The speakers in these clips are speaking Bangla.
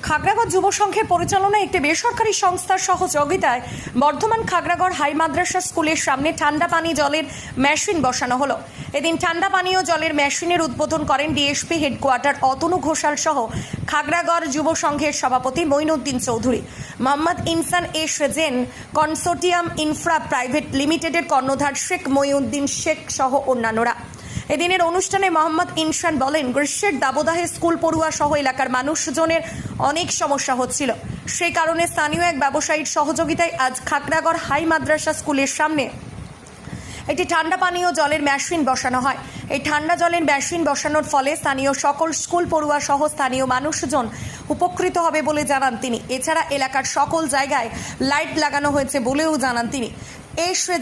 খাগড়াগড় যুব সংঘের পরিচালনায় একটি বেসরকারি সংস্থার সহযোগিতায় বর্ধমান খাগড়াগড় হাই মাদ্রাসা স্কুলের সামনে ঠান্ডা পানি জলের মেশিন বসানো হলো। এদিন ঠান্ডা পানীয় জলের মেশিনের উদ্বোধন করেন ডিএসপি হেডকোয়ার্টার অতনু ঘোষাল সহ খাগড়াগড় যুব সংঘের সভাপতি মঈনুদ্দিন চৌধুরী। মোহাম্মদ ইনসান জেন কনসোর্টিয়াম ইনফ্রা প্রাইভেট লিমিটেডের কর্ণধার শেখ মঈনুদ্দিন শেখ সহ অন্যান্যরা। এদিনের অনুষ্ঠানে মোহাম্মদ ইনসান বলেন, গ্রীষ্মের দাবদাহে স্কুল পড়ুয়া সহ এলাকার মানুষজনের অনেক সমস্যা হচ্ছিল। সেই কারণে স্থানীয় এক ব্যবসায়ীর সহযোগিতায় আজ খাগড়াগড় হাই মাদ্রাসা স্কুলের সামনে একটি ঠান্ডা পানীয় জলের মেশিন বসানো হয়। এই ঠান্ডা জলের মেশিন বসানোর ফলে স্থানীয় সকল স্কুল পড়ুয়া সহ স্থানীয় মানুষজন উপকৃত হবে বলে জানান তিনি। এছাড়া এলাকার সকল জায়গায় লাইট লাগানো হয়েছে বলেও জানান তিনি।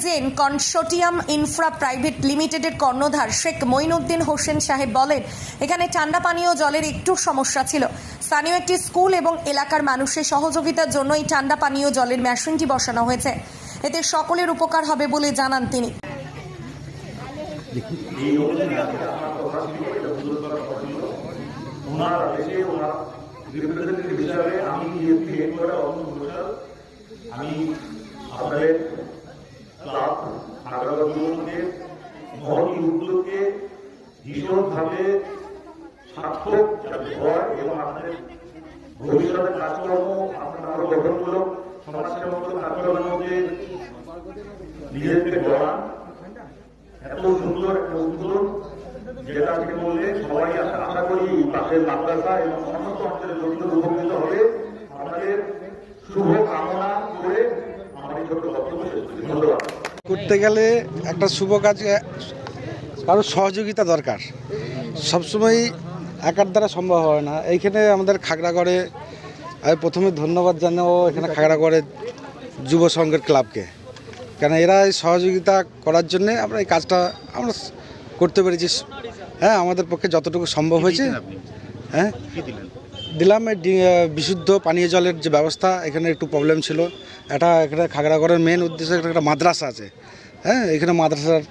জেন কনসোর্টিয়াম ইনফ্রা প্রাইভেট লিমিটেডের কর্ণধার শেখ মঈনুদ্দিন হোসেন সাহেব বলেন, এখানে ঠান্ডা পানীয় জলের একটু সমস্যা ছিল। স্থানীয় একটি স্কুল এবং এলাকার মানুষের সহযোগিতার জন্য এই ঠান্ডা পানীয় জলের মেশিনটি বসানো হয়েছে। এতে সকলের উপকার হবে বলে জানান তিনি। আমি আপনাদের ক্লাব খাগড়াগড় যুবকের মহতি উদ্যোগকে ভীষণভাবে সার্থক হয় এবং আপনাদের ভবিষ্যতের কাজকর্ম আপনারা আরো গঠনমূলক সমাজসেবামূলক কাজকর্মের মধ্যে নিজেদেরকে গড়ান। এত সুন্দর একটা উদ্যোগ যেটা থেকে বললে সবাই আশা করি পাশের মাদ্রাসা এবং সমস্ত অঞ্চলের লোকজন উপকৃত হবে। আপনাদের শুভ কামনা করে আমার এই ছোট্ট বক্তব্য শেষ করছি। ধন্যবাদ। করতে গেলে একটা শুভ কাজে কারো সহযোগিতা দরকার, সবসময় একার দ্বারা সম্ভব হয় না। এইখানে আমাদের খাগড়াগড়ে আমি প্রথমে ধন্যবাদ জানাবো এখানে খাগড়াগড়ের যুব সংঘের ক্লাবকে, কেন এরা এই সহযোগিতা করার জন্যে আমরা এই কাজটা আমরা করতে পেরেছি। হ্যাঁ, আমাদের পক্ষে যতটুকু সম্ভব হয়েছে। হ্যাঁ, দিলাম বিশুদ্ধ পানীয় জলের যে ব্যবস্থা, এখানে একটু প্রবলেম ছিল। এখানে খাগড়াগড়ের মেন উদ্দেশ্য একটা মাদ্রাসা আছে। হ্যাঁ, এখানে মাদ্রাসার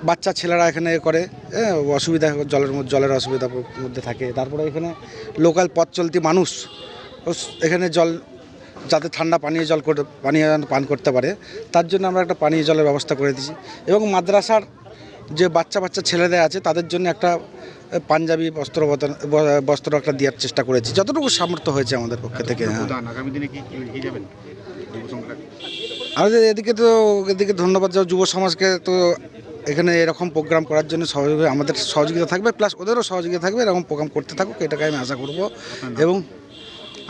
বাচ্চা ছেলেরা এখানে করে, হ্যাঁ, অসুবিধা জলের অসুবিধার মধ্যে থাকে। তারপরে এখানে লোকাল পথ চলতি মানুষ এখানে জল যাতে ঠান্ডা পানীয় জল পান করতে পারে, তার জন্য আমরা একটা পানীয় জলের ব্যবস্থা করে দিয়েছি। এবং মাদ্রাসার যে বাচ্চা ছেলেদের আছে তাদের জন্য একটা পাঞ্জাবি বস্ত্র একটা দেওয়ার চেষ্টা করেছি যতটুকু সামর্থ্য হয়েছে আমাদের পক্ষ থেকে। আগামী দিনে কি যাবেন? আমাদের এদিকে ধন্যবাদ যুব সমাজকে, তো এখানে এরকম প্রোগ্রাম করার জন্য আমাদের সহযোগিতা থাকবে, প্লাস ওদেরও সহযোগিতা থাকবে। এরকম প্রোগ্রাম করতে থাকুক, এটাকে আমি আশা করব। এবং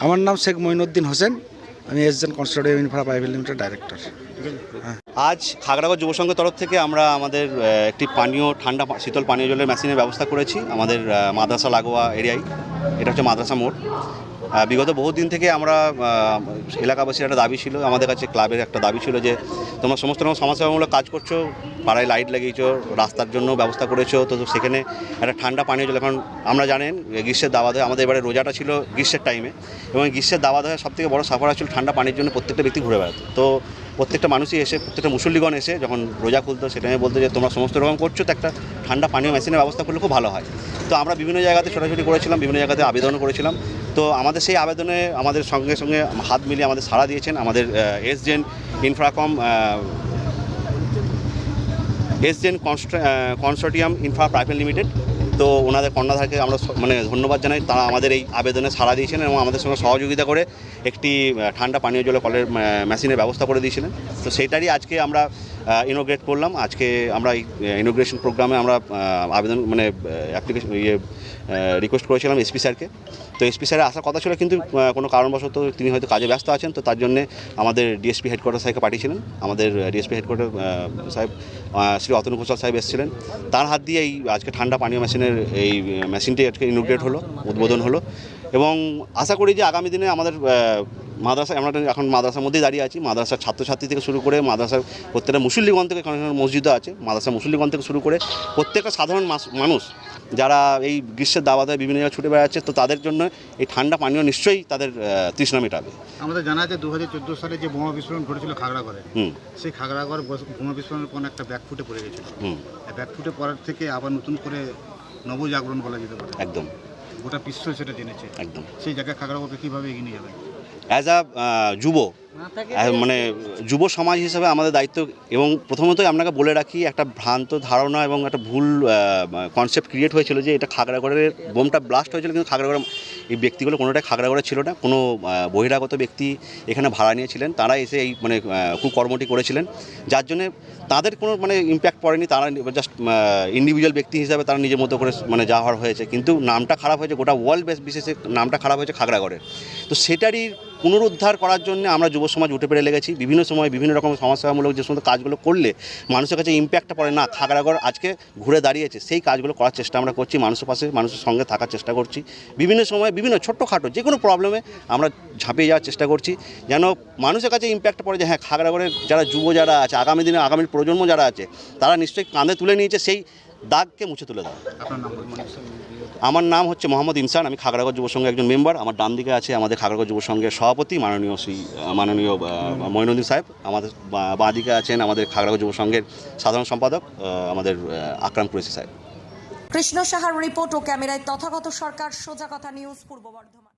আমার নাম শেখ মঈনুদ্দিন হোসেন, আমি Zen consortium infra private limited director. আজ খাগড়াগড় যুব সংঘের তরফ থেকে আমরা আমাদের একটি ঠান্ডা শীতল পানীয় জলের মেশিনের ব্যবস্থা করেছি আমাদের মাদ্রাসা লাগোয়া এরিয়ায়। এটা হচ্ছে মাদ্রাসা মোড়। বিগত বহুদিন থেকে আমরা এলাকাবাসীর একটা দাবি ছিল, আমাদের কাছে ক্লাবের একটা দাবি ছিল যে তোমরা সমস্ত রকম সমাজসেবামূলক কাজ করছো, পাড়ায় লাইট লাগিয়েছো, রাস্তার জন্য ব্যবস্থা করেছো, তো সেখানে একটা ঠান্ডা পানীয় জল। এখন আমরা জানেন গ্রীষ্মের দাবাদহে আমাদের এবারে রোজাটা ছিল গ্রীষ্মের টাইমে, এবং গ্রীষ্মের দাবাদহে সবথেকে বড় সাফার ছিল ঠান্ডা পানির জন্য প্রত্যেকটা ব্যক্তি ঘুরে বেড়াতো। তো প্রত্যেকটা মানুষই এসে, প্রত্যেকটা মুসল্লিগণ এসে যখন রোজা খুলতো সেটা বলতো যে তোমরা সমস্ত রকম করছো, তো একটা ঠান্ডা পানীয় মেশিনের ব্যবস্থা করলে খুব ভালো হয়। তো আমরা বিভিন্ন জায়গাতে ছোটাছুটি করেছিলাম, বিভিন্ন জায়গাতে আবেদনও করেছিলাম। তো আমাদের সেই আবেদনে আমাদের সঙ্গে সঙ্গে হাত মিলিয়ে আমাদের সাড়া দিয়েছেন আমাদের Zen consortium infra private limited. তো ওনাদের কর্ণধারকে আমরা ধন্যবাদ জানাই। তারা আমাদের এই আবেদনে সাড়া দিয়েছেন এবং আমাদের সঙ্গে সহযোগিতা করে একটি ঠান্ডা পানীয় জলের কলের মেশিনের ব্যবস্থা করে দিয়েছিলেন। তো সেইটারই আজকে আমরা ইনোগ্রেট করলাম। আজকে আমরা এই ইনোগ্রেশন প্রোগ্রামে আমরা আবেদন অ্যাপ্লিকেশন রিকোয়েস্ট করেছিলাম এসপি স্যারকে। তো এসপি স্যারের আসার কথা ছিল, কিন্তু কোনো কারণবশত তিনি হয়তো কাজে ব্যস্ত আছেন। তো তার জন্যে আমাদের ডিএসপি হেডকোয়ার্টার সাহেবকে পাঠিয়েছিলেন। আমাদের ডিএসপি হেডকোয়ার্টার সাহেব শ্রী অতনু ঘোষাল সাহেব এসেছিলেন। তার হাত দিয়ে এই আজকে ঠান্ডা পানীয় মেশিনের এই মেশিনটি আজকে ইনোগ্রেট হলো, উদ্বোধন হলো। এবং আশা করি যে আগামী দিনে আমাদের মাদ্রাসা, আমরা এখন মাদ্রাসার মধ্যেই দাঁড়িয়ে আছি, মাদ্রাসার ছাত্রছাত্রী থেকে শুরু করে মাদ্রাসার প্রত্যেকটা মুসল্লিগণ থেকে, কারণ মসজিদও আছে, মাদ্রাসার মুসল্লিগণ থেকে শুরু করে প্রত্যেকটা সাধারণ মানুষ যারা এই গ্রীষ্মের দাবাদায় বিভিন্ন জায়গায় ছুটে বেড়াচ্ছে, তো তাদের জন্য এই ঠান্ডা পানীয় নিশ্চয়ই তাদের তৃষ্ণা মেটাবে। আমাদের জানা আছে 2014 সালে যে বোমা বিস্ফোরণ ঘটেছিল খাগড়াগড়ে, সেই খাগড়াগড় বোমা বিস্ফোরণের পর একটা ব্যাকফুটে পড়ে গেছিল। ব্যাকফুটে পড়ার থেকে আবার নতুন করে নবজাগরণ বলা যেতে পারে। একদম গোটা বিশ্ব সেটা জেনেছে। একদম সেই জায়গায় খাগড়াগড়কে কীভাবে এগিয়ে নিয়ে যাবেন? অ্যাজ আ যুব মানে যুব সমাজ হিসেবে আমাদের দায়িত্ব, এবং প্রথমতই আপনাকে বলে রাখি, একটা ভ্রান্ত ধারণা এবং একটা ভুল কনসেপ্ট ক্রিয়েট হয়েছিল যে এটা খাগড়াগড়ের বোমটা ব্লাস্ট হয়েছিল, কিন্তু খাগড়াগড়ের এই ব্যক্তিগুলো কোনোটাই খাগড়াগড়ে ছিল না। কোনো বহিরাগত ব্যক্তি এখানে ভাড়া নিয়েছিলেন, তারা এসে এই মানে কুকর্মটি করেছিলেন, যার জন্যে তাদের কোনো মানে ইম্প্যাক্ট পড়েনি। তারা জাস্ট ইন্ডিভিজুয়াল ব্যক্তি হিসাবে তারা নিজের মতো করে মানে যা হওয়ার হয়েছে, কিন্তু নামটা খারাপ হয়েছে, গোটা ওয়ার্ল্ড বিশেষে নামটা খারাপ হয়েছে খাগড়াগড়ের। তো সেটারই পুনরুদ্ধার করার জন্য আমরা যুব সমাজ উঠে পড়ে লেগেছি। বিভিন্ন সময় বিভিন্ন রকম সমাজসেবামূলক যে সমস্ত কাজগুলো করলে মানুষের কাছে ইম্প্যাক্টটা পড়ে, না খাগড়াগড় আজকে ঘুরে দাঁড়িয়েছে, সেই কাজগুলো করার চেষ্টা আমরা করছি। মানুষের পাশে মানুষের সঙ্গে থাকার চেষ্টা করছি। বিভিন্ন সময় বিভিন্ন ছোট্টখাটো যে কোনো প্রবলেমে আমরা ঝাঁপিয়ে যাওয়ার চেষ্টা করছি, যেন মানুষের কাছে ইম্প্যাক্ট পড়ে যে হ্যাঁ খাগড়াগড়ের যারা যুব যারা আছে, আগামী দিনে আগামী প্রজন্ম যারা আছে, তারা নিশ্চয়ই কাঁধে তুলে নিয়েছে, সেই দাগকে মুছে তুলে দেওয়া। আপনার নাম? আমার নাম হচ্ছে মোহাম্মদ ইমসান, আমি খাগড়াগড় যুব সংঘের একজন মেম্বার। আমার ডান দিকে আছে আমাদের খাগড়াগড় যুব সংঘের সভাপতি মাননীয় মঈনুদ্দিন সাহেব। আমাদের বাঁ দিকে আছেন আমাদের খাগড়াগড় যুব সংঘের সাধারণ সম্পাদক আমাদের আকরাম কুরেশি সাহেব। কৃষ্ণ সাহার রিপোর্ট ও ক্যামেরায় তথাগত সরকার, সোজা কথা নিউজ, পূর্ব বর্ধমান।